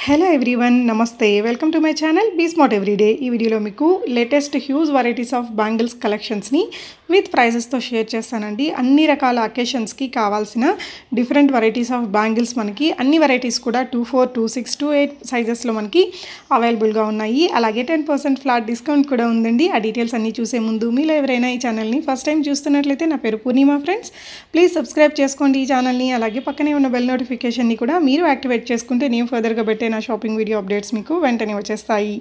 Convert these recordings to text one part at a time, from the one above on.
Hello everyone నమస్తే welcome to my channel be smart everyday ఈ వీడియోలో మీకు latest huge varieties of bangles కలెక్షన్స్ని విత్ ప్రైజెస్తో షేర్ చేస్తానండి. అన్ని రకాల అకేషన్స్కి కావాల్సిన డిఫరెంట్ వెరైటీస్ ఆఫ్ బ్యాంగిల్స్ మనకి అన్ని వెరైటీస్ కూడా 24, 26, 28 సైజెస్లో మనకి అవైలబుల్గా ఉన్నాయి. అలాగే 10% ఫ్లాట్ డిస్కౌంట్ కూడా ఉందండి. ఆ డీటెయిల్స్ అన్నీ చూసే ముందు మీలో ఎవరైనా ఈ ఛానల్ని ఫస్ట్ టైం చూస్తున్నట్లయితే నా పేరు పూర్ణిమ ఫ్రెండ్స్, ప్లీజ్ సబ్స్క్రైబ్ చేసుకోండి ఈ ఛానల్ని. అలాగే పక్కనే ఉన్న బెల్ నోటిఫికేషన్ని కూడా మీరు యాక్టివేట్ చేసుకుంటే నేను ఫర్దర్గా పెట్టే నా షాపింగ్ వీడియో అప్డేట్స్ మీకు వెంటనే వచ్చేస్తాయి.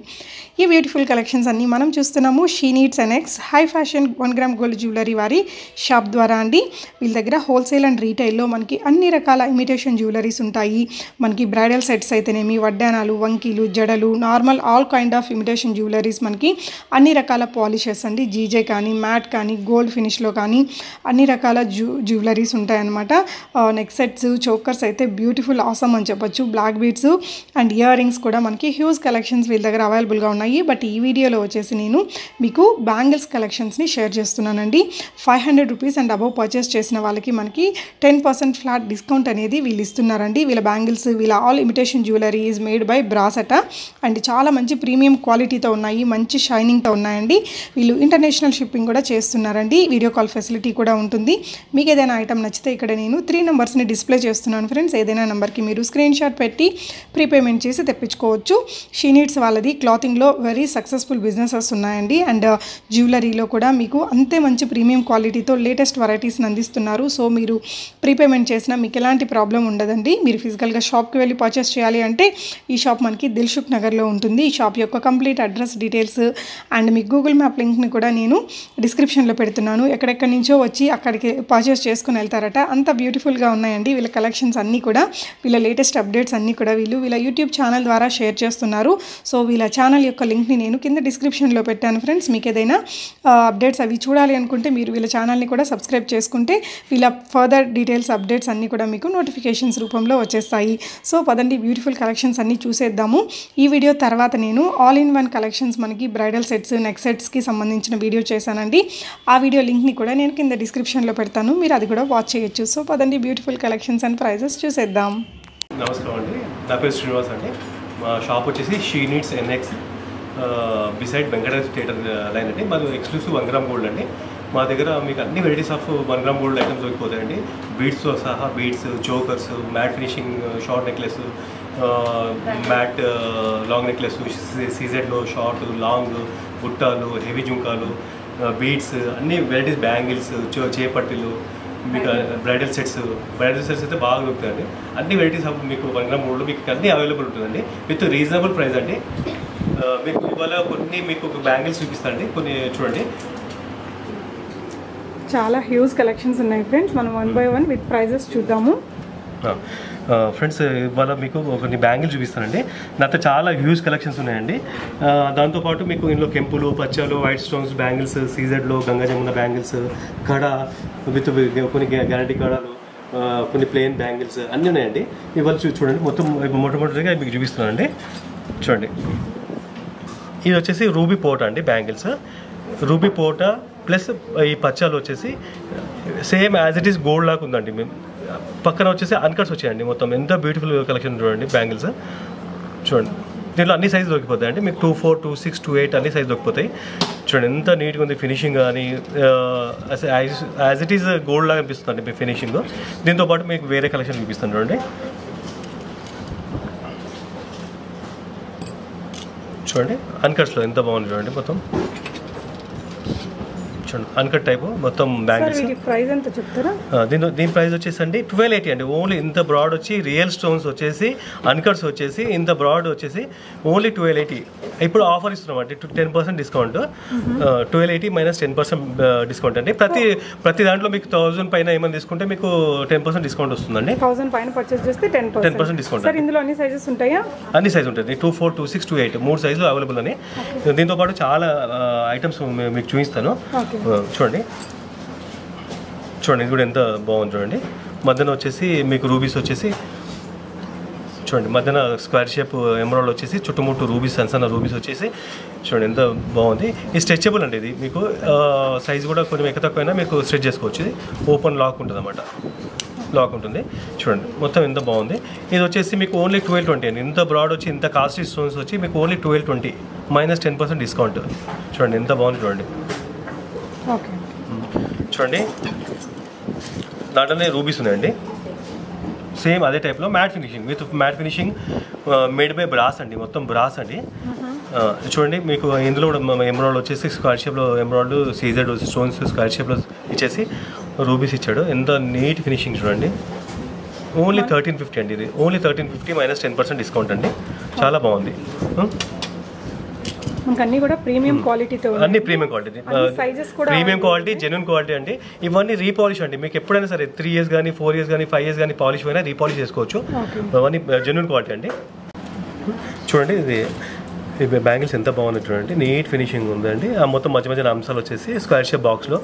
ఈ బ్యూటిఫుల్ కలెక్షన్స్ అన్నీ మనం చూస్తున్నాము she needs and X high fashion 1 gram gold jewellery వారి షాప్ ద్వారా అండి. వీళ్ళ దగ్గర హోల్సేల్ అండ్ రీటైల్లో మనకి అన్ని రకాల ఇమిటేషన్ జ్యువెలరీస్ ఉంటాయి. మనకి బ్రైడల్ సెట్స్ అయితేనేమి, వడ్డానాలు, వంకీలు, జడలు, normal all kind of imitation jewelleries మనకి అన్ని రకాల పాలిషెస్ అండి, జీజే కానీ, మ్యాట్ కానీ, గోల్డ్ ఫినిష్లో కానీ అన్ని రకాల జ్యువెలరీస్ ఉంటాయన్నమాట. నెక్ సెట్స్, చోకర్స్ అయితే బ్యూటిఫుల్ ఆసమ్ అని చెప్పొచ్చు. Black beads and earrings కూడా మనకి హ్యూజ్ కలెక్షన్స్ వీళ్ళ దగ్గర అవైలబుల్గా ఉన్నాయి. బట్ ఈ వీడియోలో వచ్చేసి నేను మీకు బ్యాంగిల్స్ కలెక్షన్స్ని షేర్ చేస్తున్నానండి. 500 రూపీస్ అండ్ అబవ్ పర్చేస్ చేసిన వాళ్ళకి మనకి 10% ఫ్లాట్ డిస్కౌంట్ అనేది వీళ్ళు ఇస్తున్నారండి. వీళ్ళ బ్యాంగిల్స్, వీళ్ళ all imitation jewellery is made by బ్రాసట అండ్ చాలా మంచి ప్రీమియం క్వాలిటీతో ఉన్నాయి, మంచి షైనింగ్తో ఉన్నాయండి. వీళ్ళు ఇంటర్నేషనల్ షిప్పింగ్ కూడా చేస్తున్నారండి. వీడియో కాల్ ఫెసిలిటీ కూడా ఉంటుంది. మీకు ఏదైనా ఐటమ్ నచ్చితే ఇక్కడ నేను 3 నెంబర్స్ని డిస్ప్లే చేస్తున్నాను ఫ్రెండ్స్. ఏదైనా నెంబర్కి మీరు స్క్రీన్ షాట్ పెట్టి ప్రీపేమెంట్ చేసి తెప్పించుకోవచ్చు. షీ నీడ్స్ వాళ్ళది క్లాతింగ్లో వెరీ సక్సెస్ఫుల్ బిజినెసెస్ ఉన్నాయండి. అండ్ జ్యువెలరీలో కూడా మీకు అంతే మంచి ప్రీమియం క్వాలిటీతో లేటెస్ట్ వెరైటీస్ని అందిస్తున్నారు. సో మీరు ప్రీపేమెంట్ చేసినా మీకు ఎలాంటి ప్రాబ్లం ఉండదండి. మీరు ఫిజికల్గా షాప్కి వెళ్ళి పర్చేస్ చేయాలి అంటే ఈ షాప్ మనకి దిల్సుఖ్ నగర్లో ఉంటుంది. ఈ షాప్ యొక్క కంప్లీట్ అడ్రస్ డీటెయిల్స్ అండ్ మీకు గూగుల్ మ్యాప్ లింక్ని కూడా నేను డిస్క్రిప్షన్లో పెడుతున్నాను. ఎక్కడెక్కడి నుంచో వచ్చి అక్కడికి పర్చేస్ చేసుకుని వెళ్తారట. అంత బ్యూటిఫుల్గా ఉన్నాయండి వీళ్ళ కలెక్షన్స్ అన్నీ కూడా. వీళ్ళ లేటెస్ట్ అప్డేట్స్ అన్నీ కూడా వీళ్ళ యూట్యూబ్ ఛానల్ ద్వారా షేర్ చేస్తున్నారు. సో వీళ్ళ ఛానల్ యొక్క లింక్ని నేను కింద డిస్క్రిప్షన్లో పెట్టాను ఫ్రెండ్స్. మీకు ఏదైనా అప్డేట్స్ అవి చూడాలి అనుకుంటే మీరు వీళ్ళ ఛానల్ని కూడా సబ్స్క్రైబ్ చేసుకుంటే వీళ్ళ ఫర్దర్ డీటెయిల్స్ అప్డేట్స్ అన్నీ కూడా మీకు నోటిఫికేషన్స్ రూపంలో వచ్చేస్తాయి. సో పదండి బ్యూటిఫుల్ కలెక్షన్స్ అన్నీ చూసేద్దాము. ఈ వీడియో తర్వాత నేను ఆల్ ఇన్ వన్ కలెక్షన్స్ మనకి బ్రైడల్ సెట్స్, నెక్ సెట్స్కి సంబంధించిన వీడియో చేశానండి. ఆ వీడియో లింక్ని కూడా నేను కింద డిస్క్రిప్షన్లో పెడతాను, మీరు అది కూడా వాచ్ చేయొచ్చు. సో పదండి బ్యూటిఫుల్ కలెక్షన్స్ అండ్ ప్రైజెస్ చూసేద్దాం. నమస్కారం అండి, నా పేరు శ్రీనివాస్ అండి. మా షాప్ వచ్చేసి she needs next beside Venkatesh theatre line అండి. మాది ఎక్స్క్లూసివ్ 1 గ్రామ్ గోల్డ్ అండి. మా దగ్గర మీకు అన్ని varieties of 1 gram gold items దొరికిపోతాయండి. బీడ్స్తో సహా beads, chokers, matte finishing short necklace, matte long necklace, సీజెడ్లో షార్ట్, లాంగ్, బుట్టాలు, హెవీ జుంకాలు, బీడ్స్, అన్ని వెరైటీస్, బ్యాంగిల్స్, చేపట్టిలు, మీకు బ్రైడల్ సెట్స్ అయితే బాగా దొరుకుతాయండి. అన్ని వెరైటీస్ ఆఫ్ మీకు 1 గ్రామ్ గోల్డ్ మీకు అన్నీ అవైలబుల్ ఉంటుందండి విత్ రీజనబుల్ ప్రైస్ అండి. మీకు ఇవాళ కొన్ని మీకు బ్యాంగిల్స్ చూపిస్తానండి, కొన్ని చూడండి. చాలా హ్యూజ్ కలెక్షన్స్ ఉన్నాయి ఫ్రెండ్స్. మనం 1 by 1 విత్ ప్రైజెస్ చూద్దాము. ఫ్రెండ్స్ ఇవాళ మీకు కొన్ని బ్యాంగిల్స్ చూపిస్తానండి. నాతో చాలా హ్యూజ్ కలెక్షన్స్ ఉన్నాయండి. దాంతోపాటు మీకు ఇందులో కెంపులు, పచ్చలు, వైట్ స్టోన్స్ బ్యాంగిల్స్, సీజెడ్లో గంగా జమున బ్యాంగిల్స్, కడ విత్ కొన్ని గ్యారంటీ కడాలు, కొన్ని ప్లెయిన్ బ్యాంగిల్స్ అన్నీ ఉన్నాయండి. ఇవాళ చూడండి మొత్తం మొట్టమొదటిగా మీకు చూపిస్తున్నానండి. చూడండి, ఇది వచ్చేసి రూబీ పోటా అండి బ్యాంగిల్స్. రూబీ పోటా ప్లస్ ఈ పచ్చాలు వచ్చేసి same as it is gold లాగా ఉందండి. మేము పక్కన వచ్చేసి అన్కట్స్ వచ్చాయండి. మొత్తం ఎంత బ్యూటిఫుల్ కలెక్షన్ చూడండి బ్యాంగిల్స్. చూడండి, దీంట్లో అన్ని సైజు దొరికిపోతాయి అండి. మీకు 24, 26, 28 అన్ని సైజు దొరికిపోతాయి. చూడండి ఎంత నీట్గా ఉంది ఫినిషింగ్ కానీ, యాజ్ ఇట్ ఈస్ గోల్డ్ లాగా అనిపిస్తుంది అండి మీ ఫినిషింగ్. దీంతోపాటు మీకు వేరే కలెక్షన్ చూపిస్తాను చూడండి. చూడండి అన్కట్స్లో ఎంత బాగుంది చూడండి. మొత్తం చూడండి అన్కట్ టైపు మొత్తం బ్యాంగిల్స్. దీని ప్రైస్ వచ్చేసి అండి 1280 అండి. ఓన్లీ ఇంత బ్రాడ్ వచ్చి రియల్ స్టోన్స్ వచ్చేసి అన్కట్స్ వచ్చేసి ఇంత బ్రాడ్ వచ్చేసి ఓన్లీ 1280. ఇప్పుడు ఆఫర్ ఇస్తున్నాం అండి 10% డిస్కౌంట్. 1280 మైనస్ 10% డిస్కౌంట్ అండి. ప్రతి దాంట్లో మీకు 1000 పైన ఏమైనా తీసుకుంటే మీకు 10% డిస్కౌంట్ వస్తుందండి. 1000 పైన పర్చేస్ చేస్తే 10% డిస్కౌంట్. ఇందులో అన్ని సైజెస్ ఉంటాయా? అన్ని సైజు ఉంటుంది. 24, 26, 28 3 సైజులు అవైలబుల్ అని. దీంతో పాటు చాలా ఐటమ్స్ మీకు చూపిస్తాను. చూడండి ఇది కూడా ఎంత బాగుంది చూడండి. మధ్యన వచ్చేసి మీకు రూబీస్ వచ్చేసి చూడండి, మధ్యన స్క్వేర్ షేప్ ఎమరాల్డ్ వచ్చేసి చుట్టుముట్టు రూబీస్, సన్న రూబీస్ వచ్చేసి చూడండి ఎంత బాగుంది. ఇది స్ట్రెచబుల్ అండి. ఇది మీకు సైజ్ కూడా కొంచెం ఎక్కువ తక్కువైనా మీకు స్ట్రెచ్ చేసుకోవచ్చు. ఇది ఓపెన్ లాక్ ఉంటుంది అన్నమాట. లాక్ ఉంటుంది. చూడండి మొత్తం ఎంత బాగుంది. ఇది వచ్చేసి మీకు ఓన్లీ 1220 అండి. ఇంత బ్రాడ్ వచ్చి ఇంత కాస్ట్లీ స్టోన్స్ వచ్చి మీకు ఓన్లీ 1220 మైనస్ 10% డిస్కౌంట్. చూడండి ఎంత బాగుంది చూడండి. ఓకే చూడండి దాంట్లోనే రూబీస్ ఉన్నాయండి. సేమ్ అదే టైప్లో matte finishing with matte finishing made by brass అండి. మొత్తం బ్రాస్ అండి. చూడండి మీకు ఇందులో కూడా ఎమరాల్డ్ వచ్చేసి స్క్వేర్ షేప్లో ఎమరాల్డ్ సీజెడ్ స్టోన్స్ స్క్వేర్ షేప్లో ఇచ్చేసి రూబీస్ ఇచ్చాడు. ఎంత నీట్ ఫినిషింగ్ చూడండి. ఓన్లీ 1350 అండి. ఇది ఓన్లీ 1350 మైనస్ 10% డిస్కౌంట్ అండి. చాలా బాగుంది. మనకు అన్ని కూడా ప్రీమియం క్వాలిటీతో అన్ని premium quality, premium quality, genuine quality అండి. ఇవన్నీ రీపాలిష్ అండి. మీకు ఎప్పుడైనా సరే 3 years కానీ 4 years కానీ 5 years కానీ పాలిష్ అయినా రీపాలిష్ చేసుకోవచ్చు. అవన్నీ జెన్యూన్ క్వాలిటీ అండి. చూడండి ఇది బ్యాంగిల్స్ ఎంత బాగుంది చూడండి. నీట్ ఫినిషింగ్ ఉందండి. ఆ మొత్తం మధ్య మధ్య అంశాలు వచ్చేసి స్క్వేర్ షేప్ బాక్స్లో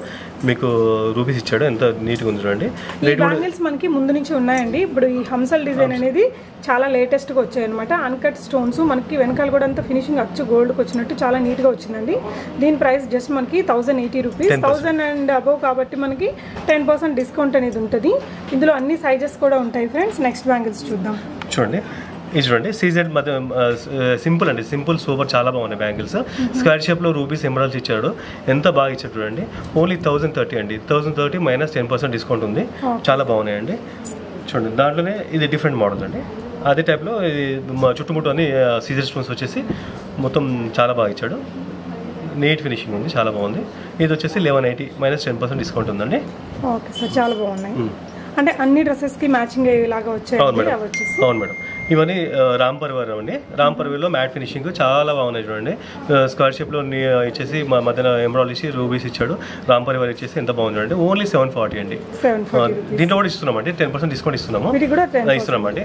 మీకు రూపీస్ ఇచ్చాడు. ఎంత నీట్గా ఉంది చూడండి. బ్యాంగిల్స్ మనకి ముందు నుంచి ఉన్నాయండి. ఇప్పుడు ఈ హంసల్ డిజైన్ అనేది చాలా లేటెస్ట్గా వచ్చాయి అనమాట. అన్కట్ స్టోన్స్ మనకి వెనకాల కూడా అంతా ఫినిషింగ్ అచ్చు గోల్డ్కి వచ్చినట్టు చాలా నీట్గా వచ్చిందండి. దీని ప్రైస్ జస్ట్ మనకి 1080 రూపీస్. 1000 అండ్ అబోవ్ కాబట్టి మనకి 10% డిస్కౌంట్ అనేది ఉంటుంది. ఇందులో అన్ని సైజెస్ కూడా ఉంటాయి ఫ్రెండ్స్. నెక్స్ట్ బ్యాంగిల్స్ చూద్దాం. చూడండి ఇది చూడండి. సీజెడ్ మధ్య సింపుల్ అండి. సింపుల్ సూపర్ చాలా బాగున్నాయి బ్యాంగిల్స్. స్క్వేర్ షేప్లో రూబీస్ ఎమరాల్డ్స్ ఇచ్చాడు. ఎంత బాగా ఇచ్చాడు చూడండి. ఓన్లీ 1030 అండి. 1030 మైనస్ 10% డిస్కౌంట్ ఉంది. చాలా బాగున్నాయండి. చూడండి దాంట్లోనే ఇది డిఫరెంట్ మోడల్ అండి. అదే టైప్లో ఇది చుట్టుముట్టు అన్ని సీజర్ స్టోన్స్ వచ్చేసి మొత్తం చాలా బాగా ఇచ్చాడు. నీట్ ఫినిషింగ్ ఉంది. చాలా బాగుంది. ఇది వచ్చేసి 1180 మైనస్ 10% డిస్కౌంట్ ఉందండి. ఓకే సార్ చాలా బాగున్నాయి. అంటే అన్ని డ్రెస్సెస్కి మ్యాచింగ్ అయ్యేలాగా వచ్చాయి. అవును మేడం. ఇవన్నీ రామ్ పరివార్ అండి. రామ్ పరివార్లో మ్యాట్ ఫినిషింగ్ చాలా బాగున్నాయి చూడండి. స్క్వేర్ షేప్లో ఇచ్చేసి మధ్యన ఎమరాల్డ్ ఇచ్చి రూబీస్ ఇచ్చాడు. రామ్ పరివార్ ఇచ్చేసి ఎంత బాగుంది చూడండి. ఓన్లీ 740 అండి. దీంట్లో కూడా ఇస్తున్నామండి. 10% డిస్కౌంట్ ఇస్తున్నాము. ఇస్తున్నామండి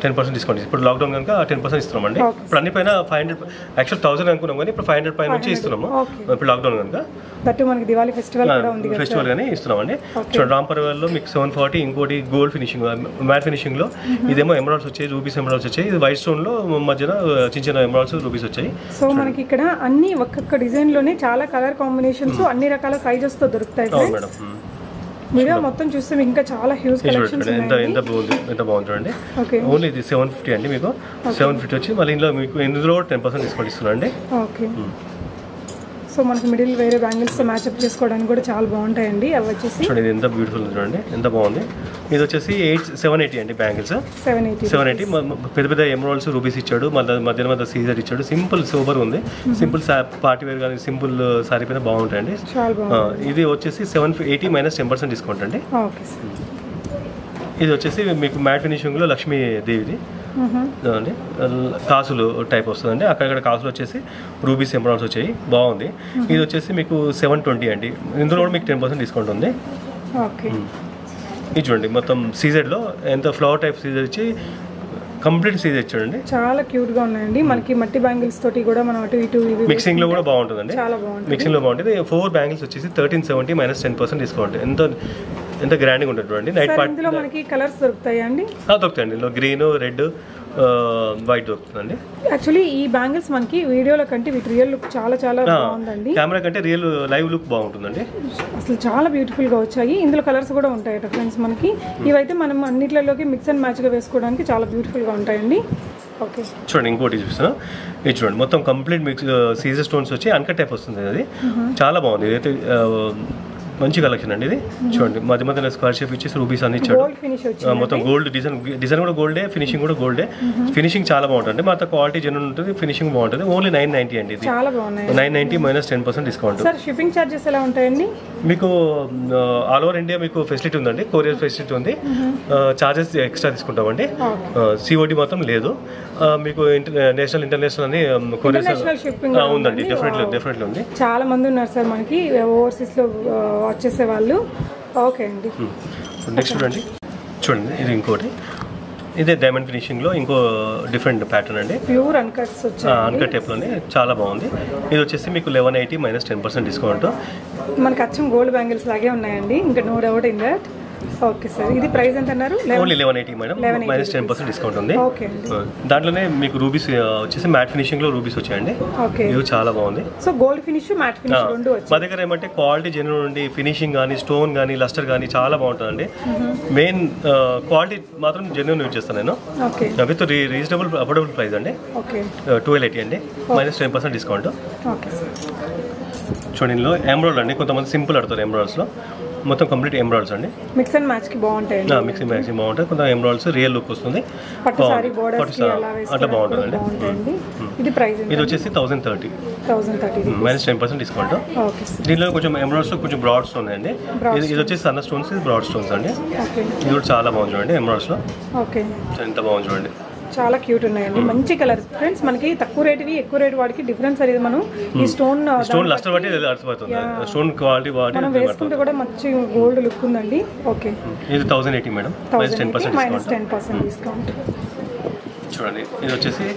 10% డిస్కౌంట్. ఇప్పుడు లాక్డౌన్ కనుక 10% ఇస్తున్నామండి. ఇప్పుడు అన్ని పైన 500 యాక్చువల్ 1000 అనుకున్నాం కానీ ఇప్పుడు 500 పైన నుంచి ఇస్తున్నాము. ఇప్పుడు లాక్డౌన్ కనుక ఫెస్టివల్ కానీ ఇస్తున్నామండి. చూడండి రామ్ పరివార్లో మీకు 740. ఇంకోటి గోల్డ్ ఫినిషింగ్ మ్యాట్ ఫినిషింగ్లో ఇదేమో ఎమరాల్డ్స్ వచ్చాయి, రూబీస్ ఎమరాల్డ్స్ వచ్చాయి. ఇది వైట్ స్టోన్లో మధ్యన చిన్న చిన్న ఎమరాల్డ్స్ రూబీస్ వచ్చాయి. సో మనకి ఇక్కడ అన్ని ఒక్కొక్క డిజైన్ లోనే చాలా కలర్ కాంబినేషన్స్ అన్ని రకాల సైజెస్ తో దొరుకుతాయి. మేడం వీడియో మొత్తం చూస్తే ఇంకా చాలా హ్యూజ్ కలెక్షన్స్ ఉన్నాయి. ఎంత బాగుంది చూడండి. ఓన్లీ ఇది 750 అండి. మీకు 750 వచ్చి మళ్ళీ ఇందులో 10% డిస్కౌంట్ ఇస్తున్నాండి. ఓకే. సో మనకి మిడిల్ వేరే బ్యాంగిల్స్ మ్యాచ్అప్ చేసుకోవడానికి కూడా చాలా బాగుంటాయండి. అవి వచ్చేసి చూడండి ఎంత బ్యూటిఫుల్ చూడండి. ఎంత బాగుంది. ఇది వచ్చేసి 780 అండి బ్యాంగిల్స్. 780 పెద్ద పెద్ద ఎమరాల్డ్స్ రూబీస్ ఇచ్చాడు. మధ్య మధ్య సీజర్ ఇచ్చాడు. సింపుల్ సూపర్ ఉంది. సింపుల్ పార్టీ వేర్ కానీ సింపుల్ సారీ పైన బాగుంటాయండి. ఇది వచ్చేసి 780 మైనస్ 10% డిస్కౌంట్ అండి. ఇది వచ్చేసి మీకు మ్యాట్ ఫినిషింగ్లో లక్ష్మీదేవిది అండి. కాసులు టైప్ వస్తుందండి. అక్కడక్కడ కాసులు వచ్చేసి రూబీస్ ఎమరాల్డ్స్ వచ్చాయి. బాగుంది. ఇది వచ్చేసి మీకు 720 అండి. ఇందులో కూడా మీకు 10% డిస్కౌంట్ ఉంది. ఇది చూడండి మొత్తం సీజెడ్లో ఎంత ఫ్లవర్ టైప్ సీజర్ ఇచ్చి కంప్లీట్ సీజర్ ఇచ్చాడండి. చాలా క్యూట్ గా ఉన్నాయండి. మనకి మట్టి బ్యాంగిల్స్ తోటి కూడా మనం అటు ఇటు మిక్సింగ్ లో కూడా బాగుంటుందండి. మిక్సింగ్ లో బాగుంటుంది. 4 బ్యాంగిల్స్ వచ్చేసి 1370 మైనస్ 10% డిస్కౌంట్. ఎంత గ్రాండ్గా ఉంటుంది చూడండి. నైట్ పార్టీ మనకి కలర్స్ దొరుకుతాయండి. దొరుకుతాయండి. ఇందులో గ్రీన్, రెడ్, వైట్ దొరుకుతుందండి. యాక్చువల్లీ ఈ బ్యాంగిల్స్ మనకి వీడియోలో కంటే వీటి రియల్ లుక్ చాలా చాలా బాగుందండి. కెమెరా కంటే రియల్ లైవ్ లుక్ బాగుంటుందండి. అసలు చాలా బ్యూటిఫుల్ గా వచ్చాయి. ఇందులో కలర్స్ కూడా ఉంటాయట ఫ్రెండ్స్ మనకి. ఇవైతే మనం అన్నిట్లలోకి మిక్స్ అండ్ మ్యాచ్ గా వేసుకోవడానికి చాలా బ్యూటిఫుల్ గా ఉంటాయండి. ఓకే చూడండి ఇంకోటి చూస్తాను. ఇది చూడండి మొత్తం కంప్లీట్ మిక్స్ సీజర్ స్టోన్స్ వచ్చి అన్కట్ టైప్ వస్తుంది. అది చాలా బాగుంది. ఇదైతే మంచి కలెక్షన్ అండి. ఇది చూడండి మధ్య మధ్యలో స్క్వేర్ షేప్ ఇచ్చేసి రూబీస్ అన్ని ఇచ్చాడు. మొత్తం గోల్డ్ డిజైన్ కూడా గోల్డే, ఫినిషింగ్ కూడా గోల్డే. ఫినిషింగ్ చాలా బాగుంటుంది. మొత్తం క్వాలిటీ జెన్యూన్ ఉంటుంది. ఫినిషింగ్ బాగుంటుంది. ఓన్లీ 990 అండి. ఇది 990 మైనస్ 10% డిస్కౌంట్. షిప్పింగ్ చార్జెస్ ఎలా ఉంటాయండి? మీకు ఆల్ ఓవర్ ఇండియా మీకు ఫెసిలిటీ ఉందండి. కొరియర్ ఫెసిలిటీ ఉంది. చార్జెస్ ఎక్స్ట్రా తీసుకుంటామండి. సిఓడి మాత్రం లేదు. మీకు నేషనల్ ఇంటర్నేషనల్ అని కొరియర్ ఉందండి. డెఫినెట్లీ ఉంది. చాలా మంది ఉన్నారు సార్ మనకి ఓవర్సీస్ లో వచ్చేసే వాళ్ళు. ఓకే అండి. నెక్స్ట్ చూడండి ఇది ఇంకోటి. ఇదే డైమండ్ ఫినిషింగ్ లో ఇంకో డిఫరెంట్ ప్యాటర్న్ అండి. ప్యూర్ అన్కట్స్ వచ్చాయి. అన్కట్ టైప్ లోనే చాలా బాగుంది. ఇది వచ్చేసి మీకు 1180 మైనస్ 10% డిస్కౌంట్. మనకి అచ్చం గోల్డ్ బ్యాంగిల్స్ లాగే ఉన్నాయండి. ఇంకా no doubt in that. Okay sir, ఇది ప్రైస్ ఎంత అన్నారు? ఓన్లీ 1180 మేడం, మైనస్ 10% డిస్కౌంట్ ఉంది. ఓకే, దాంట్లోనే మీకు రూబీస్ వచ్చేసి మ్యాట్ ఫినిషింగ్ లో రూబీస్ వచ్చాయండి. ఓకే, ఇది చాలా బాగుంది. So gold finish, matte finish రెండు వచ్చాయి. మా దగ్గర ఏమంటే క్వాలిటీ జెన్యూన్ ఉండి ఫినిషింగ్ కానీ స్టోన్ కానీ లస్టర్ కానీ చాలా బాగుంటుందండి. మెయిన్ క్వాలిటీ మాత్రం జెన్యూన్ యూజ్ చేస్తాను నేను. Okay, with reasonable affordable price అండి. ఓకే, 1280 అండి, మైనస్ 10% డిస్కౌంట్. ఓకే, చూడండి ఇందులో ఎమరాల్డ్ అండి, కొంతమంది సింపుల్ ఆడతారు ఎమరాల్డ్స్లో, మొత్తం కంప్లీట్ ఎమరాల్డ్స్ అండి. మిక్స్ అండ్ మ్యాచ్ కి బాగుంటాయి. మిక్సింగ్ మ్యాచ్ బాగుంటుంది, కొంత ఎమరాల్డ్స్ రియల్ లుక్ వస్తుంది, అట్లా బాగుంటుందండి. ఇది ప్రైస్ ఇది వచ్చేసి 1030, మైనస్ 10% డిస్కౌంట్. దీనిలో కొంచెం ఎమరాల్డ్స్ కొంచెం బ్రాడ్ స్టోన్ అండి. ఇది వచ్చేసి సన్న స్టోన్స్, ఇది బ్రాడ్ స్టోన్స్ అండి. ఇది కూడా చాలా బాగుంది చూడండి ఎమరాల్డ్స్లో. ఓకే, ఎంత బాగుంది చూడండి, చాలా క్యూట్ ఉన్నాయండి, మంచి కలర్ ఫ్రెండ్స్. మనకి తక్కువ రేటువి ఎక్కువ రేటు వాడికి డిఫరెన్స్ అనేది మనం ఈ స్టోన్ లస్టర్ బట్టి అర్థమవుతుంది, స్టోన్ క్వాలిటీ మనం వేసుకుంటే కూడా మంచి గోల్డ్ లుక్ ఉందండి. ఓకే, ఇది 1080 మేడం, మైనస్ 10% డిస్కౌంట్. చూడండి ఇది వచ్చేసి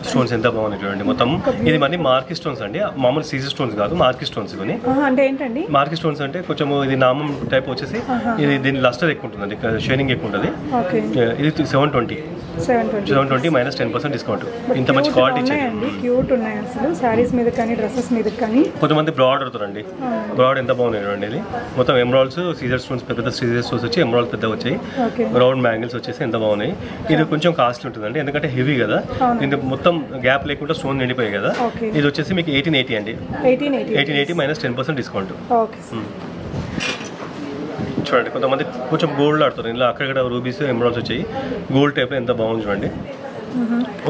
స్టోన్స్ ఎంత బాగున్నాయి చూడండి. మొత్తం ఇది మళ్ళీ మార్కీ స్టోన్స్ అండి, మామూలు సీజర్ స్టోన్స్ కాదు, మార్కీ స్టోన్స్ ఇవన్నీ. అంటే ఏంటండి మార్కీ స్టోన్స్ అంటే కొంచెం ఇది నామం టైప్ వచ్చేసి ఇది దీని లస్టర్ ఎక్కువ ఉంటుందండి, షైనింగ్ ఎక్కువ ఉంటుంది. ఇది 720 మైనస్ 10% డిస్కౌంట్. ఇంత మంచి క్వాలిటీ ఉన్నాయండి, క్యూట్ ఉన్నాయి అసలు శారీస్ మీద కానీ డ్రెస్సెస్ మీద కానీ. కొంతమంది బ్రాడ్ అడుగుతారండి, బ్రాడ్ ఎంత బాగున్నాయి చూడండి. ఇది మొత్తం ఎమరాల్డ్స్, సీజర్ స్టోన్స్, పెద్ద సీజర్ స్టోన్స్ వచ్చి ఎమరాల్డ్ పెద్ద వచ్చాయి, రౌండ్ బ్యాంగిల్స్ వచ్చేసి ఎంత బాగున్నాయి. ఇది కొంచెం కాస్ట్లీ ఉంటుందండి, ఎందుకంటే హెవీ కదా, ఇది మొత్తం గ్యాప్ లేకుండా స్టోన్ నిండిపోయాయి కదా. ఇది వచ్చేసి మీకు 1880 అండి, 1880 మైనస్ 10% డిస్కౌంట్. చూడండి కొంతమంది కొంచెం గోల్డ్ ఆడుతారు, ఇలా అక్కడక్కడ రూబీస్ ఎమరాల్డ్స్ వచ్చాయి, గోల్డ్ టైప్ ఎంత బాగుంది చూడండి.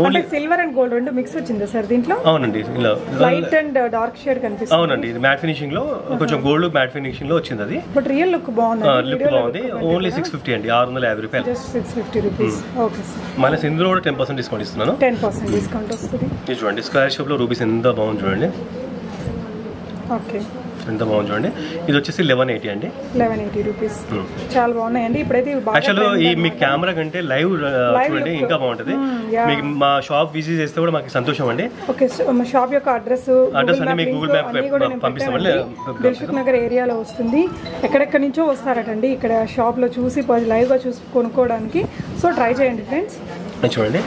ఓన్లీ సిల్వర్ అండ్ గోల్డ్ రెండు మిక్స్ వచ్చింది సార్ దీంట్లో. అవునండి, ఇలా లైట్ అండ్ డార్క్ షేడ్ కనిపిస్తుంది. అవునండి, ఇది మ్యాట్ ఫినిషింగ్ లో కొంచెం గోల్డ్ మ్యాట్ ఫినిషింగ్ లో వచ్చింది. అది బట్ రియల్ లుక్ బాగుంది, లుక్ బాగుంది. ఓన్లీ 650 అండి, 650 రూపాయలు, just 650 rupees. Okay sir, minus ఇందులో కూడా 10% డిస్కౌంట్ ఇస్తున్నాను. 10% డిస్కౌంట్ వస్తుంది. ఇది చూడండి స్క్వేర్ షేప్ లో రూబీస్ ఎంత బాగుంది చూడండి. ఓకే, ఎంత బాగుంది చూడండి. ఇది వచ్చేసి 1180 అండి, 1180 రూపీస్. చాలా బాగున్నాయండి. ఇప్పుడైతే యాక్చువల్గా ఈ మీ కెమెరా కంటే లైవ్ చూడండి ఇంకా బాగుంటుంది. మీకు మా షాప్ విజిట్ చేస్తే కూడా మాకు సంతోషం అండి. ఓకే, మా షాప్ యొక్క అడ్రస్ అన్ని మీకు గూగుల్ మ్యాప్ పంపిస్తామండి. దిల్సుఖ్ నగర్ ఏరియాలో వస్తుంది. ఎక్కడెక్కడి నుంచో వస్తారటండి ఇక్కడ షాప్ లో చూసి లైవ్ గా చూసి కొనుక్కోవడానికి. సో ట్రై చేయండి ఫ్రెండ్స్. చూడండి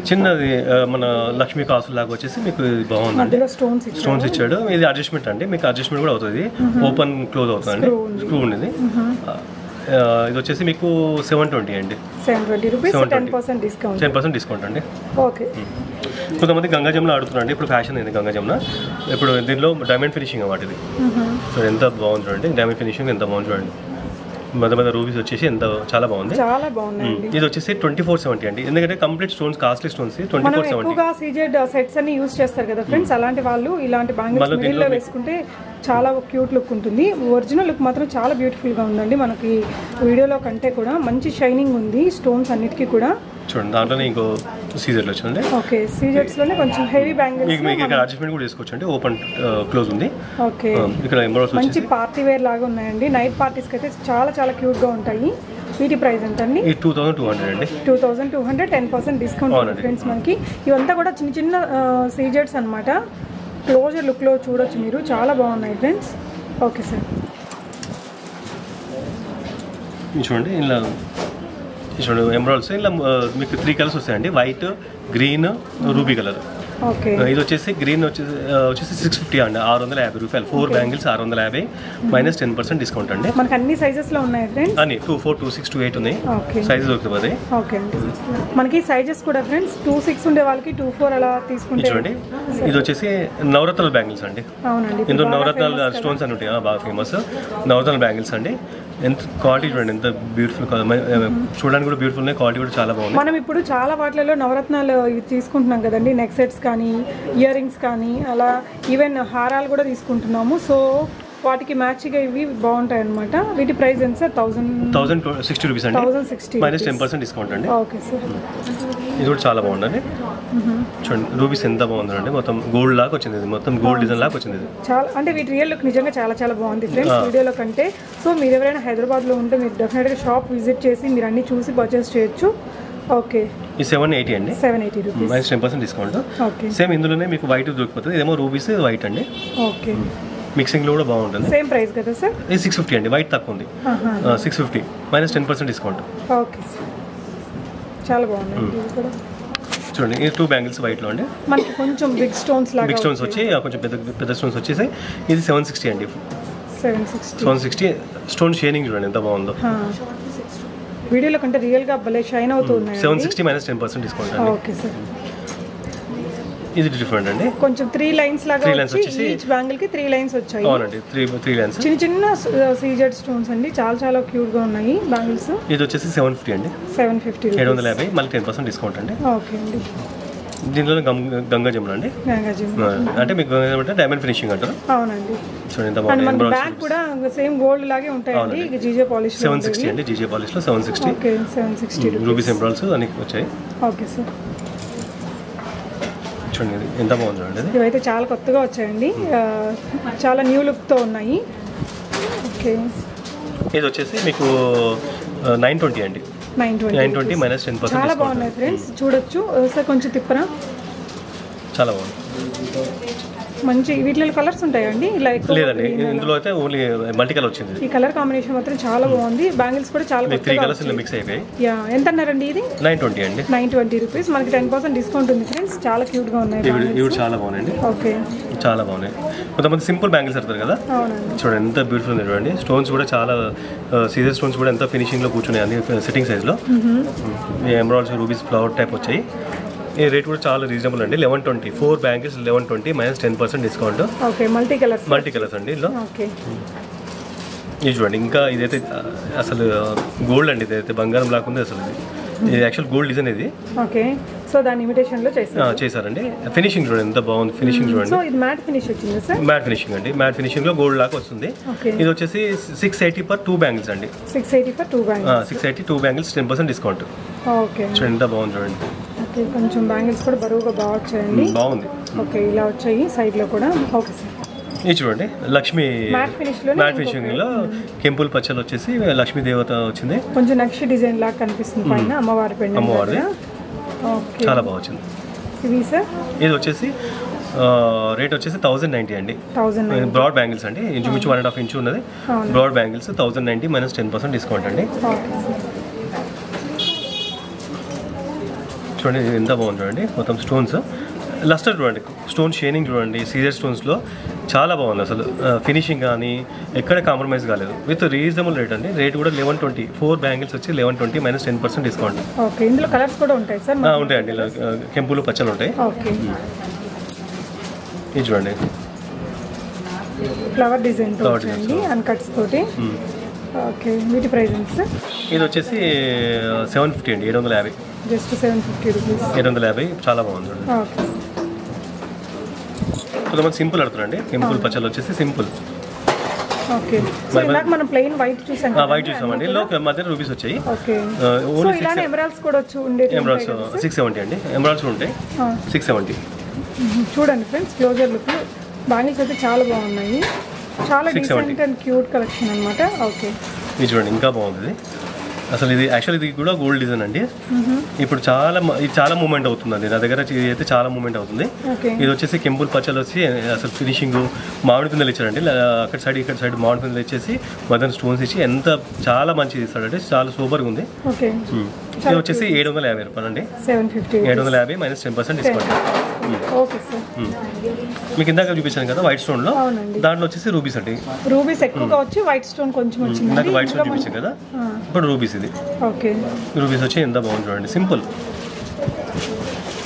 చిన్నది మన లక్ష్మీ కాసులు లాగా వచ్చేసి మీకు బాగుందండి, స్టోన్స్ ఇచ్చాడు. ఇది అడ్జస్ట్మెంట్ అండి, మీకు అడ్జస్ట్మెంట్ కూడా అవుతుంది, ఓపెన్ క్లోజ్ అవుతుందండి, స్క్రూ ఉండేది. ఇది వచ్చేసి మీకు 720 అండి, 720 రూపీస్, 10% డిస్కౌంట్ అండి. ఓకే, కొంతమంది గంగా జమున ఆడుతున్నారండి, ఇప్పుడు ఫ్యాషన్ అయింది గంగా జమున. ఇప్పుడు దీనిలో డైమండ్ ఫినిషింగ్ అన్నమాట. ఇది ఎంత బాగుంది చూడండి, డైమండ్ ఫినిషింగ్ ఎంత బాగుంది చూడండి. మధ్య రూబీస్ వచ్చేసి ఎంత చాలా బాగుంది, చాలా బాగుంది. ఇది వచ్చేసి 2470 అండి, ఎందుకంటే complete stones costly stones 2470. CZ sets అన్ని యూస్ చేస్తారు కదా ఫ్రెండ్స్, అలాంటి వాళ్ళు ఇలాంటి బ్యాంగిల్స్ మిడిల్లో వేసుకుంటే చాలా క్యూట్ లుక్ ఉంటుంది. ఒరిజినల్ లుక్ మాత్రం చాలా బ్యూటిఫుల్ గా ఉందండి, మనకి వీడియోలో కంటే కూడా మంచి షైనింగ్ ఉంది స్టోన్స్ అన్నిటికీ కూడా. చూడండి దాంట్లోనే ఇంకో సీజర్లు వచ్చిందండి. ఓకే, సీజర్స్ లోనే కొంచెం హెవీ బ్యాంగిల్స్, మీకు ఇక్కడ అడ్జస్ట్మెంట్ కూడా చేసుకోవచ్చు అండి, ఓపెన్ క్లోజ్ ఉంది. ఓకే, ఇక్కడ ఎమరాల్డ్స్ మంచి పార్టీ వేర్ లాగా ఉన్నాయండి, నైట్ పార్టీస్ కి అయితే చాలా చాలా క్యూట్ గా ఉంటాయి. వీటి ప్రైస్ ఎంత అండి? 2200 అండి, 2200, 10% డిస్కౌంట్ ఫ్రెండ్స్. మనకి ఇవంతా కూడా చిన్న చిన్న సీజర్స్ అన్నమాట. క్లోజర్ లుక్ లో చూడొచ్చు మీరు, చాలా బాగున్నాయి ఫ్రెండ్స్. ఓకే సార్, చూడండి ఇలా చూడండి ఎమరాల్డ్స్ ఇలా మీకు 3 కలర్స్ వస్తాయండి, white, green, ruby colour. Okay, ఇది వచ్చేసి గ్రీన్ వచ్చేసి 650 అండి, 650 రూపాయలు. 4 బ్యాంగిల్స్ 650 మైనస్ 10% డిస్కౌంట్ అండి. మనకి అన్ని సైజెస్ లో ఉన్నాయి ఫ్రెండ్స్, అన్ని 24, 26, 28 ఉన్నాయి సైజెస్ దొరుకుతుంది. ఓకే అండి, మనకి సైజెస్ కూడా ఫ్రెండ్స్ 26 ఉండే వాళ్ళకి 24 అలా తీసుకుంటే. చూడండి ఇది వచ్చేసి నవరత్నాల బ్యాంగిల్స్ అండి. అవునండి, ఇందులో నవరత్నాల స్టోన్స్ అని ఉంటాయి, బాగా ఫేమస్ నవరత్నాల బ్యాంగిల్స్ అండి. ఎంత క్వాలిటీ చూడండి, ఎంత బ్యూటిఫుల్, చూడడానికి కూడా బ్యూటిఫుల్, క్వాలిటీ కూడా చాలా బాగుంది. మనం ఇప్పుడు చాలా వాటిలలో నవరత్నాలు తీసుకుంటున్నాం కదండి, నెక్ సెట్స్ కానీ, ఇయర్ రింగ్స్ కానీ, అలా ఈవెన్ హారాలు కూడా తీసుకుంటున్నాము. సో వాటికి మ్యాచ్గా ఇవి బాగుంటాయి అనమాట. వీటి ప్రైస్ ఎంత సార్? 1060 రూపీస్ అండి, 1060 మైనస్ 10% డిస్కౌంట్ అండి. ఓకే సార్, ఇది కూడా చాలా బాగుందండి. చూడండి రూబీస్ ఎంత బాగుందండి, మొత్తం గోల్డ్ లాగా వచ్చింది, ఇది మొత్తం గోల్డ్ డిజైన్ లాగా వచ్చింది. ఇది చాలా అంటే వీటి రియల్ లుక్ నిజంగా చాలా చాలా బాగుంది ఫ్రెండ్స్ వీడియోలో కంటే. సో మీరు ఎవరైనా హైదరాబాద్లో ఉంటే మీరు డెఫినెట్గా షాప్ విజిట్ చేసి మీరు అన్ని చూసి పర్చేస్ చేయొచ్చు. ఓకే, ఈ 780 అండి, 780 rupees, minus 10% discount. Okay, same ఇందులోనే మీకు వైట్ దొరికిపోతుంది, ఇదేమో రూబీస్ వైట్ అండి. ఓకే, మిక్సింగ్లో కూడా బాగుంటుంది. సేమ్ ప్రైస్ కదా సార్? ఇది 650 అండి, వైట్ తక్కువ ఉంది. 650 మైనస్ 10% డిస్కౌంట్. ఓకే సార్, చాలా బాగుంది. చూడండి ఈ 2 బ్యాంగిల్స్ వైట్లో అండి. మనకి కొంచెం బిగ్ స్టోన్స్ లాగా, బిగ్ స్టోన్స్ వచ్చి కొంచెం పెద్ద స్టోన్స్ వచ్చేసి ఇది 760 అండి. 760 స్టోన్ షైనింగ్ చూడండి ఎంత బాగుందో. వీడియోలో కంటే రియల్గా భలే షైన్ అవుతూ ఉన్నాయి. 760 మైనస్ 10% డిస్కౌంట్ అండి. Okay sir. ఇది డిఫరెంట్ అండి, కొంచెం 3 లైన్స్ లాగా వచ్చి ఈచ్ బ్యాంగిల్ కి 3 లైన్స్ వచ్చాయి. అవునండి, 3 లైన్స్. చిన్న సీజెడ్ స్టోన్స్ అండి, చాలా క్యూట్ గా ఉన్నాయి బ్యాంగిల్స్. ఇది వచ్చేసి 750 అండి. 750 మళ్ళీ 10% డిస్కౌంట్ అండి. ఓకే అండి. దీనిలో గంగా జమున అండి. అంటే మీకు గంగా జమున అంటే డైమండ్ ఫినిషింగ్ అంటారు. అవునండి. చూడండి ఎంత బాగుంది. బ్యాక్ కూడా సేమ్ గోల్డ్ లాగే ఉంటాయండి. జీజే పాలిష్ 760 అండి, జీజే పాలిష్ లో 760. ఓకే, 760 రూబీస్ ఎంబ్రాయిడ్స్ అన్ని వచ్చాయి. Okay sir. చూడండి ఎంత బాగుంది చూడండి. ఇవైతే చాలా కొత్తగా వచ్చాయండి, చాలా న్యూ లుక్ తో ఉన్నాయి. ఓకే, ఇది వచ్చేసి మీకు 920 అండి. 920 మైనస్ 10%. చాలా బాగున్నాయి ఫ్రెండ్స్, చూడొచ్చు సార్. కొంచెం తిప్పరా. చాలా బాగుంది, మంచి. వీటిలో కలర్స్ ఉంటాయండి? లేదండి, ఇందులో అయితే ఓన్లీ మల్టీ కలర్ వచ్చింది. ఈ కలర్ కాంబినేషన్ మాత్రం చాలా బాగుంది. బ్యాంగిల్స్ కూడా చాలా 3 కలర్స్ మిక్స్ అయిపోయాయి. యా, ఎంత అన్నారండి ఇది? 920 అండి. 920 రూపీస్. మనకి 10% డిస్కౌంట్ ఉంది ఫ్రెండ్స్. చాలా క్యూట్ గా ఉన్నాయి. ఇవి చాలా బాగున్నాయండి. ఓకే, చాలా బాగున్నాయి. కొంతమంది సింపుల్ బ్యాంగిల్స్ అడతారు కదా. అవునండి. చూడండి ఎంత బ్యూటిఫుల్ ఉంది చూడండి. స్టోన్స్ కూడా చాలా సీజర్ స్టోన్స్ కూడా ఎంత ఫినిషింగ్ లో కూర్చున్నాయి అన్ని సిట్టింగ్ సైజ్ లో. ఎమరాల్డ్స్, రూబీస్, ఫ్లవర్ టైప్ వచ్చాయి. ఈ రేట్ కూడా చాలా రీజనబుల్ అండి. 1120 4 bangles 1120 minus 10% discount. Okay, multi colours అండి ఇందులో. ఓకే, ఇది చూడండి. ఇంకా ఇదైతే అసలు గోల్డ్ అండి, ఇదైతే బంగారం లాగా ఉంది అసలు. ఇది యాక్చువల్ గోల్డ్ డిజైన్ ఇది. ఓకే, సో దాని ఇమిటేషన్ లో చేశారండి. ఫినిషింగ్ చూడండి ఎంత బాగుంది. ఫినిషింగ్ చూడండి. సో ఇది మ్యాట్ ఫినిష్ వచ్చింది సార్? మ్యాట్ ఫినిషింగ్ అండి. మ్యాట్ ఫినిషింగ్ లో గోల్డ్ లాగా వస్తుంది. ఇది వచ్చేసి 680 ఫర్ 2 బ్యాంగిల్స్ అండి. 680 for 2 bangles. 680 2 bangles 10% discount. Okay, చూడండి ఎంత బాగుంది చూడండి. ఓకే, కొంచెం బ్యాంగిల్స్ కూడా బరువుగా బాగా వచ్చాయండి. బాగుంది. ఓకే, ఇలా వచ్చాయి సైడ్ లో కూడా. Okay sir. ఇది చూడండి లక్ష్మి మ్యాట్ ఫినిషింగ్ లో కెంపుల్ పచ్చలు వచ్చేసి లక్ష్మీ దేవత వచ్చింది. కొంచెం నక్షి డిజైన్ లాగా కనిపిస్తుంది పైన, అమ్మవారి పెండెంట్. అమ్మవారి ఓకే, చాలా బాగా వచ్చింది. ఇవి సార్ ఇది వచ్చేసి రేట్ వచ్చేసి 1090 అండి. 1090 బ్రాడ్ బ్యాంగిల్స్ అండి. ఇంచుమించు 1.5 ఇంచు ఉన్నది. బ్రాడ్ బ్యాంగిల్స్ 1090 మైనస్ 10% డిస్కౌంట్ అండి. చూడండి ఎంత బాగుంది చూడండి. మొత్తం స్టోన్స్ లస్టర్ చూడండి, స్టోన్ షైనింగ్ చూడండి. సీజర్ స్టోన్స్లో చాలా బాగుంది అసలు. ఫినిషింగ్ కానీ ఎక్కడ కాంప్రమైజ్ కాలేదు. విత్ రీజనబుల్ రేట్ అండి. రేట్ కూడా 1120 4 బ్యాంగిల్స్ వచ్చి 1120 మైనస్ 10% డిస్కౌంట్. ఓకే, ఇందులో కలర్స్ కూడా ఉంటాయి సార్? ఉంటాయండి, ఇలా కెంపులు పచ్చలు ఉంటాయి. ఓకే, ఇది చూడండి ఫ్లవర్ డిజైన్ తోటి అన్కట్స్ తోటి. ఓకే, వీటి ప్రైస్ ఎంత సార్? ఇది వచ్చేసి 750 అండి. 750. Just 750 rupees. 750. చాలా బాగుంది చూడండి. ఓకే, కొంతమంది సింపుల్ అడుగుతారండి. సింపుల్ పచ్చలు వచ్చేసి సింపుల్. ఓకే, సో ఇందాక మనం ప్లెయిన్ వైట్ చూసాం. వైట్ చూసామండి. మధ్య రూపీస్ వచ్చాయి. ఓకే, ఓన్లీ ఇలానే ఎమరాల్డ్స్ కూడా వచ్చి ఉండే. ఎమరాల్డ్స్ 670 అండి. ఎమరాల్డ్స్ ఉంటాయి 670. చూడండి ఫ్రెండ్స్, క్లోజర్ లుక్. బ్యాంగిల్స్ అయితే చాలా బాగున్నాయి. చాలా డీసెంట్ అండ్ క్యూట్ కలెక్షన్ అన్నమాట. ఓకే, ఇది చూడండి ఇంకా బాగుంది అసలు. ఇది యాక్చువల్ ఇది కూడా గోల్డ్ డిజైన్ అండి. ఇప్పుడు చాలా మూమెంట్ అవుతుందండి నా దగ్గర. ఇది అయితే చాలా మూమెంట్ అవుతుంది. ఇది వచ్చేసి కెంపుల్ పచ్చలు వచ్చి అసలు ఫినిషింగ్ మామిడి పిందెలు ఇచ్చారండి. అక్కడ సైడ్ ఇక్కడ సైడ్ మామిడి పిందెలు ఇచ్చేసి మదన్ స్టోన్స్ ఇచ్చి ఎంత చాలా మంచిది ఇస్తాడంటే. చాలా సూపర్గా ఉంది. ఇది వచ్చేసి 750 రూపాయలు అండి. 750 మైనస్ 10% డిస్కౌంట్. Okay sir. మీకు ఇందాక చూపించాను కదా వైట్ స్టోన్ లో, దాంట్లో వచ్చేసి రూబీస్ అండి. రూబీస్ ఎక్కువగా వచ్చి వైట్ స్టోన్ కొంచెం వచ్చింది. ఇందాక వైట్ స్టోన్ చూపించాను కదా, ఇప్పుడు రూబీస్. ఇది ఓకే, రూబీస్ వచ్చి ఎంత బాగుంది చూడండి. సింపుల్.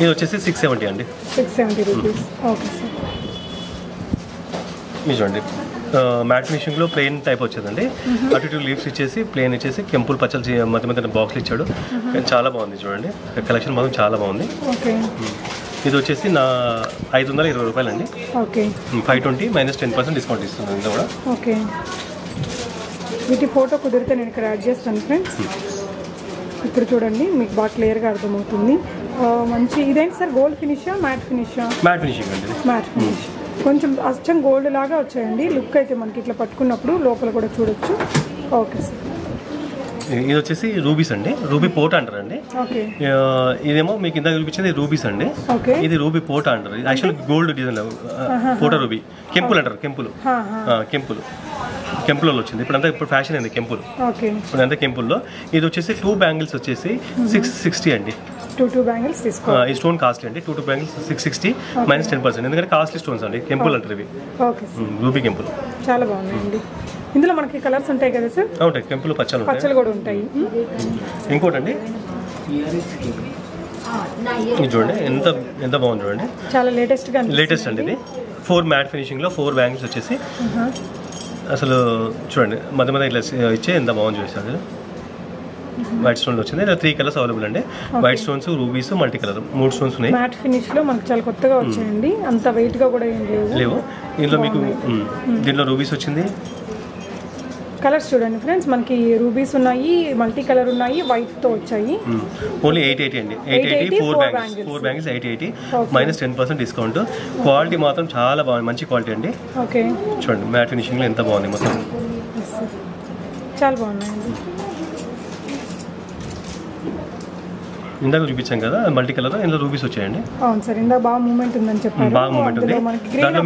ఇది వచ్చేసి 670 అండి. 670 రూపీస్. Okay sir. ఇది చూడండి మ్యాట్ ఫినిషింగ్ లో ప్లెయిన్ టైప్ వచ్చేదండి. అటు ఇటు లీవ్స్ ఇచ్చేసి ప్లెయిన్ ఇచ్చేసి కెంపుల్ పచ్చలు మధ్య మధ్య బాక్స్లు ఇచ్చాడు. చాలా బాగుంది చూడండి. కలెక్షన్ మాత్రం చాలా బాగుంది. ఓకే, ఇది వచ్చేసి నా 520 రూపాయలు అండి. ఓకే, 520 మైనస్ 10% డిస్కౌంట్ ఇస్తుంది ఇందులో కూడా. ఓకే, వీటి ఫోటో కుదిరితే నేను ఇక్కడ యాడ్ చేస్తాను ఫ్రెండ్స్. ఇప్పుడు చూడండి మీకు బాగా క్లియర్గా అర్థమవుతుంది. మంచి. ఇదేంటి సార్, గోల్డ్ ఫినిషా మ్యాట్ ఫినిషా? మ్యాట్ ఫినిషింగ్ అండి. Matte finish. కొంచెం అచ్చం గోల్డ్ లాగా వచ్చాయండి. లుక్ అయితే మనకి ఇట్లా పట్టుకున్నప్పుడు లోపల కూడా చూడొచ్చు. Okay sir. ఇది వచ్చేసి రూబీస్ అండి, రూబీ పోటా అంటారండి. ఓకే. ఇదేమో మీకు ఇందాక చూపించేది రూబీస్ అండి. ఓకే. ఇది రూబీ పోటా అంటారు. యాక్చువల్ గోల్డ్ డిజైన్ పోటా రూబీ. కెంపుల్ అంటారు, కెంపులు. కెంపుల్లో వచ్చింది ఇప్పుడు ఫ్యాషన్ అయింది కెంపుల్. ఇప్పుడు అంతా కెంపుల్లో. ఇది వచ్చేసి 2 బ్యాంగిల్స్ వచ్చేసి 660 అండి. 2 బ్యాంగిల్స్ తీసుకో. ఈ స్టోన్ కాస్ట్లీ అండి. 2 బ్యాంగిల్స్ 660 మైనస్ 10%. ఎందుకంటే కాస్ట్లీ స్టోన్స్ అండి, కెంపుల్ అంటారు ఇవి. రూబీ కెంపుల్ చాలా బాగుందండి. ఇందులో మనకి కలర్స్ ఉంటాయి కదా సార్? ఉంటాయి, కెంపులు పచ్చలు కూడా ఉంటాయి. ఇంకోటండి ఇది చూడండి, ఎంత బాగుంది చూడండి, చాలా లేటెస్ట్ అండి. ఇది 4 మ్యాట్ ఫినిషింగ్ లో 4 బ్యాంగిల్స్ వచ్చేసి అసలు చూడండి మధ్య మధ్య ఇట్లా ఇచ్చే ఎంత బాగుంది చూసారు. వైట్ స్టోన్ వచ్చింది. 3 కలర్స్ అవైలబుల్ అండి. White stones, rubies, multi colour 3 stones ఉన్నాయి. మ్యాట్ ఫినిష్ లో మనకు చాలా కొత్తగా వచ్చాయండి. అంత వెయిట్ గా కూడా ఏం లేవు. దీంట్లో మీకు దీంట్లో రూబీస్ వచ్చింది. కలర్స్ చూడండి ఫ్రెండ్స్, మనకి రూబీస్ ఉన్నాయి, మల్టీ కలర్ ఉన్నాయి, వైట్ తో వచ్చాయి. ఓన్లీ 880 అండి. 880 4 బ్యాంగిల్స్ 880 మైనస్ 10% డిస్కౌంట్. క్వాలిటీ మాత్రం చాలా బాగుంది, మంచి క్వాలిటీ అండి. ఓకే. చూడండి మ్యాట్ ఫినిషింగ్ లో ఎంత బాగుంది, మొత్తం చాలా బాగున్నాయండి. ఇందాక చూపించాం కదా మల్టీ కలర్, ఇందులో రూబీస్ వచ్చాయండి. అవును సార్, ఇందాక బాగా మూమెంట్ ఉందని చెప్పారు. బాగా మూమెంట్ ఉంది. దాంట్లో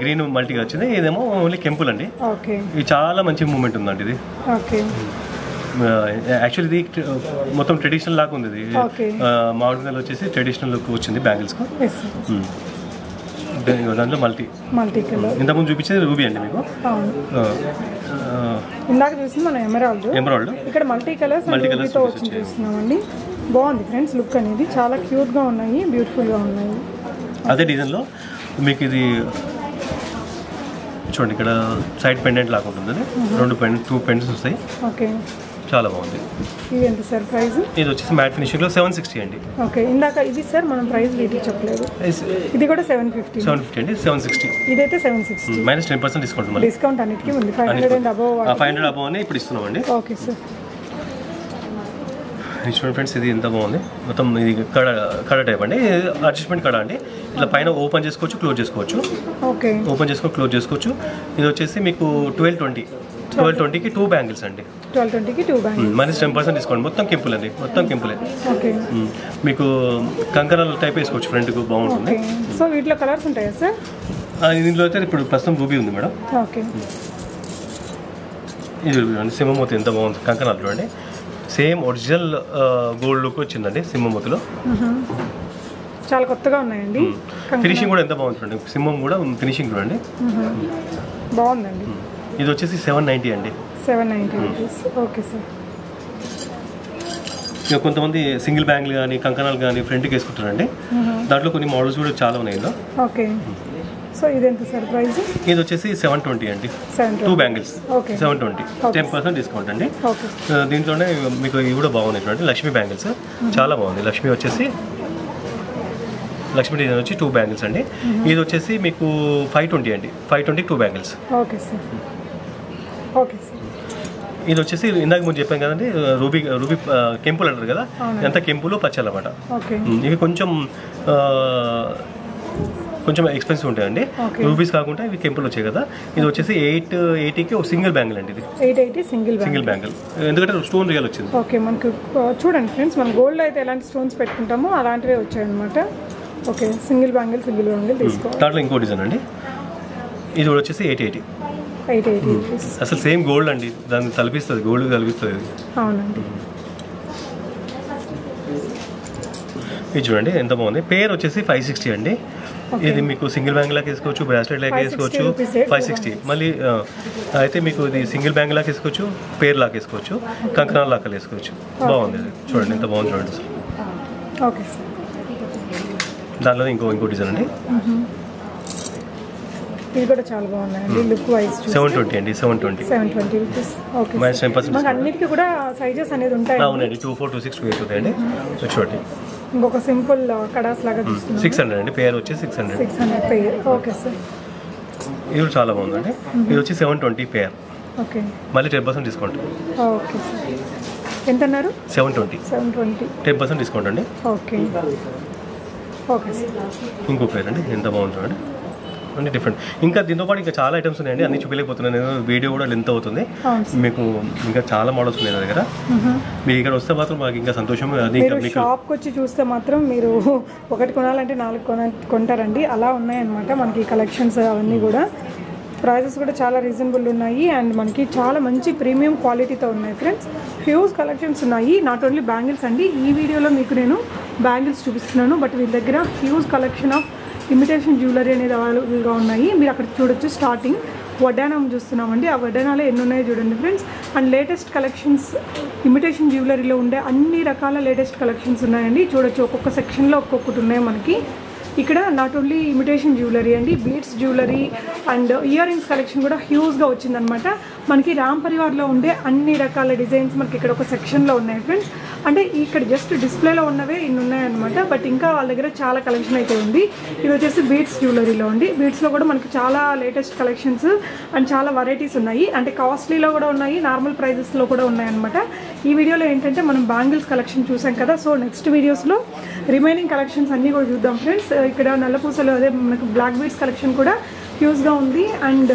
గ్రీన్ మల్టీగా వచ్చింది. ఇదేమో ఓన్లీ కెంపుల్ అండి. ఓకే. ఇది చాలా మంచి మూమెంట్ ఉందండి ఇది. ఓకే. యాక్చువల్లీ ఇది మొత్తం ట్రెడిషనల్ లాగా ఉంది. ఇది మామిడి వచ్చేసి ట్రెడిషనల్ లుక్ వచ్చింది బ్యాంగిల్స్ కు. దాంట్లో మల్టీ కలర్. ఇంతకుముందు చూపించేది రూబీ అండి మీకు. ఇందాక చూసింది మనం ఎమరాల్డ్. ఇక్కడ మల్టీ కలర్స్ చూస్తున్నామండి. బాగుంది ఫ్రెండ్స్, లుక్ అనేది చాలా క్యూట్ గా ఉన్నాయి, బ్యూటిఫుల్ గా ఉన్నాయి. అదే డిజైన్ లో మీకు ఇది చూడండి, ఇక్కడ సైడ్ పెండెంట్ లాగా ఉంటుంది. 2 పెండెంట్స్ వస్తాయి. ఓకే. చాలా బాగుంది. ఇది ఎంత సార్ ప్రైస్? ఇది వచ్చేసి మ్యాట్ ఫినిషింగ్ లో 760 అండి. ఓకే. ఇందాక ఇది సార్ మనం ప్రైస్ రేట్ చెప్పలేదు. ఇది కూడా 750 అండి. 760. ఇదైతే 760 మైనస్ 10% డిస్కౌంట్. డిస్కౌంట్ అన్నిటికీ ఉంది. 500 అబవ్ అని ఇప్పుడు ఇస్తున్నామండి. Okay sir. చూడండి ఫ్రెండ్స్, ఇది ఎంత బాగుంది. మొత్తం ఇది కడ టైప్ అండి. అడ్జస్ట్మెంట్ కడ అండి. ఇట్లా పైన ఓపెన్ చేసుకోవచ్చు, క్లోజ్ చేసుకోవచ్చు. ఓకే. ఓపెన్ చేసుకొని క్లోజ్ చేసుకోవచ్చు. ఇది వచ్చేసి మీకు 1220కి 2 బ్యాంగిల్స్ అండి. 1220కి 2 బ్యాంగిల్స్ మైనస్ 10% డిస్కౌంట్. మొత్తం కెంపుల్ అండి, మొత్తం కెంపులే. ఓకే. మీకు కంకరాల టైప్ వేసుకోవచ్చు, ఫ్రంట్కు బాగుంటుంది. సో వీటిలో కలర్స్ ఉంటాయా సార్? దీంట్లో అయితే ఇప్పుడు ప్రస్తుతం రూబీ ఉంది మేడం. ఓకే. ఇది చూడండి, సింహమూర్తి ఎంత బాగుంది. కంకరాలు చూడండి, సేమ్ ఒరిజినల్ గోల్డ్ లుక్ వచ్చిందండి సింహమూర్తిలో. చాలా కొత్తగా ఉన్నాయండి. ఫినిషింగ్ కూడా ఎంత బాగుంది చూడండి. సింహం కూడా ఫినిషింగ్ చూడండి, బాగుందండి. ఇది వచ్చేసి 790 అండి. 790 రూపీస్. Okay sir. ఇక కొంతమంది సింగిల్ బ్యాంగిల్ కానీ కంకణాలు కానీ ఫ్రంట్కి వేసుకుంటారండి. దాంట్లో కొన్ని మోడల్స్ కూడా చాలా ఉన్నాయి ఇందులో. ఓకే. సో ఇది ఎంత సార్ ప్రైస్? ఇది వచ్చేసి 720 అండి. 2 బ్యాంగిల్స్ 720, 10% డిస్కౌంట్ అండి. దీంట్లోనే మీకు ఇవి కూడా బాగున్నాయి చూడండి, లక్ష్మీ బ్యాంగిల్స్ చాలా బాగుంది. లక్ష్మీ వచ్చేసి లక్ష్మీ డిజైన్ వచ్చి 2 బ్యాంగిల్స్ అండి. ఇది వచ్చేసి మీకు 520 అండి. 520కి 2 bangles. Okay sir. Okay sir. ఇది వచ్చేసి ఇందాక ముందు చెప్పాను కదండి, రూబీ కెంపుల్ అంటారు కదా, ఎంత కెంపులు పచ్చలు అన్నమాట. ఇవి కొంచెం ఎక్స్పెన్సివ్ ఉంటాయండి. రూబీస్ కాకుండా ఇవి కెంపుల్ వచ్చాయి కదా. ఇది వచ్చేసి 880కి ఒక సింగిల్ బ్యాంగిల్ అండి. ఇది 880 సింగిల్ బ్యాంగిల్, ఎందుకంటే స్టోన్ రియల్ వచ్చింది. ఓకే. మనకు చూడండి ఫ్రెండ్స్, మన గోల్డ్ అయితే ఎలాంటి స్టోన్స్ పెట్టుకుంటామో అలాంటివే వచ్చాయన్నమాట. ఓకే. సింగిల్ బ్యాంగిల్ తీసుకోవాలి. దాంట్లో ఇంకో డిజైన్ అండి. ఇది కూడా వచ్చేసి 880 రూపీస్. అసలు సేమ్ గోల్డ్ అండి, దాన్ని తలిపిస్తుంది, గోల్డ్ తలిపిస్తుంది. అవునండి. ఇది చూడండి ఎంత బాగుంది. పేర్ వచ్చేసి 560 అండి. ఇది మీకు సింగిల్ బ్యాంగిల్ లాగా వేసుకోవచ్చు, బ్రాస్లెట్ లాగా వేసుకోవచ్చు. 560 మళ్ళీ అయితే మీకు ఇది సింగిల్ బ్యాంగిల్ లాగా వేసుకోవచ్చు, పేర్ లాగా వేసుకోవచ్చు, కంకణాల లాగా వేసుకోవచ్చు. బాగుంది ఇది చూడండి, ఎంత బాగుంది చూడండి. Okay sir. దానిలో ఇంకో డిజైన్ అండి. ఇది కూడా చాలా బాగున్నాయండి లుక్ వైజ్. 720 అండి. 720 రూపీస్. ఓకే. మైనస్ 10%. మనకి అన్నిటికీ కూడా సైజెస్ అనేది ఉంటాయి. అవునండి. 24, 26, 28 ఉంటాయండి. చూడండి ఇంకొక సింపుల్ కడాస్ లాగా చూస్తున్నాం. 600 అండి. పేర్ వచ్చి 600 పేర్. Okay sir. ఇది కూడా చాలా బాగుందండి. ఇది వచ్చి 720 పేర్. ఓకే. మళ్ళీ 10% డిస్కౌంట్. Okay sir. ఎంత అన్నారు? 720. 10% డిస్కౌంట్ అండి. ఓకే. Okay sir. ఇంకో పేర్ అండి, ఎంత బాగుంది చూడండి. అన్ని డిఫరెంట్. ఇంకా దీంతో పాటు ఇంకా చాలా ఐటమ్స్ ఉన్నాయండి, అన్ని చూపించలేకపోతున్నాను నేను, వీడియో కూడా లెంత్ అవుతుంది. మీకు ఇంకా చాలా మోడల్స్ ఉన్నాయి నా దగ్గర. మీరు ఇక్కడ వస్తే మాత్రం మాకు ఇంకా సంతోషం. అది షాప్కి వచ్చి చూస్తే మాత్రం మీరు ఒకటి కొనాలంటే 4 కొంటారండి, అలా ఉన్నాయన్నమాట మనకి కలెక్షన్స్. అవన్నీ కూడా ప్రైజెస్ కూడా చాలా రీజనబుల్ ఉన్నాయి అండ్ మనకి చాలా మంచి ప్రీమియం క్వాలిటీతో ఉన్నాయి ఫ్రెండ్స్. హ్యూజ్ కలెక్షన్స్ ఉన్నాయి, నాట్ ఓన్లీ బ్యాంగిల్స్ అండి. ఈ వీడియోలో మీకు నేను బ్యాంగిల్స్ చూపిస్తున్నాను, బట్ వీళ్ళ దగ్గర huge collection of imitation jewellery అనేది అవైలబుల్గా ఉన్నాయి. మీరు అక్కడ చూడొచ్చు, స్టార్టింగ్ వడ్డానం చూస్తున్నామండి. ఆ వడ్డానాలో ఎన్ని ఉన్నాయో చూడండి friends. And latest collections imitation జ్యువెలరీలో ఉండే అన్ని రకాల లేటెస్ట్ కలెక్షన్స్ ఉన్నాయండి. చూడొచ్చు, ఒక్కొక్క సెక్షన్లో ఒక్కొక్కటి ఉన్నాయి మనకి. ఇక్కడ నాట్ ఓన్లీ ఇమిటేషన్ జ్యువెలరీ అండి, beads jewellery and ear rings collection కూడా హ్యూజ్గా వచ్చిందనమాట. మనకి రామ్ పరివార్లో ఉండే అన్ని రకాల డిజైన్స్ మనకి ఇక్కడ ఒక సెక్షన్లో ఉన్నాయి ఫ్రెండ్స్. అంటే ఇక్కడ జస్ట్ డిస్ప్లేలో ఉన్నవే ఇన్ని ఉన్నాయన్నమాట, బట్ ఇంకా వాళ్ళ దగ్గర చాలా కలెక్షన్ అయితే ఉంది. ఇది వచ్చేసి బీడ్స్ జ్యువెలరీలో అండి. బీడ్స్లో కూడా మనకి చాలా లేటెస్ట్ కలెక్షన్స్ అండ్ చాలా వెరైటీస్ ఉన్నాయి. అంటే కాస్ట్లీలో కూడా ఉన్నాయి, నార్మల్ ప్రైజెస్లో కూడా ఉన్నాయన్నమాట. ఈ వీడియోలో ఏంటంటే మనం బ్యాంగిల్స్ కలెక్షన్ చూసాం కదా, సో నెక్స్ట్ వీడియోస్లో రిమైనింగ్ కలెక్షన్స్ అన్నీ కూడా చూద్దాం ఫ్రెండ్స్. ఇక్కడ నల్లపూసలు అదే మనకు బ్లాక్ బీడ్స్ కలెక్షన్ కూడా హ్యూజ్గా ఉంది అండ్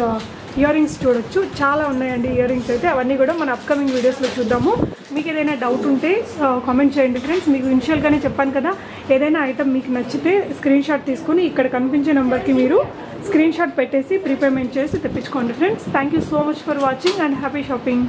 ఇయర్ రింగ్స్ చూడొచ్చు, చాలా ఉన్నాయండి ఇయర్ రింగ్స్ అయితే. అవన్నీ కూడా మన అప్కమింగ్ వీడియోస్లో చూద్దాము. మీకు ఏదైనా డౌట్ ఉంటే కామెంట్ చేయండి ఫ్రెండ్స్. మీకు ఇనిషియల్గానే చెప్పాను కదా, ఏదైనా ఐటమ్ మీకు నచ్చితే స్క్రీన్ షాట్ తీసుకొని ఇక్కడ కనిపించే నెంబర్కి మీరు స్క్రీన్ షాట్ పెట్టేసి ప్రీపేమెంట్ చేసి తెప్పించుకోండి friends. Thank you so much for watching and happy shopping.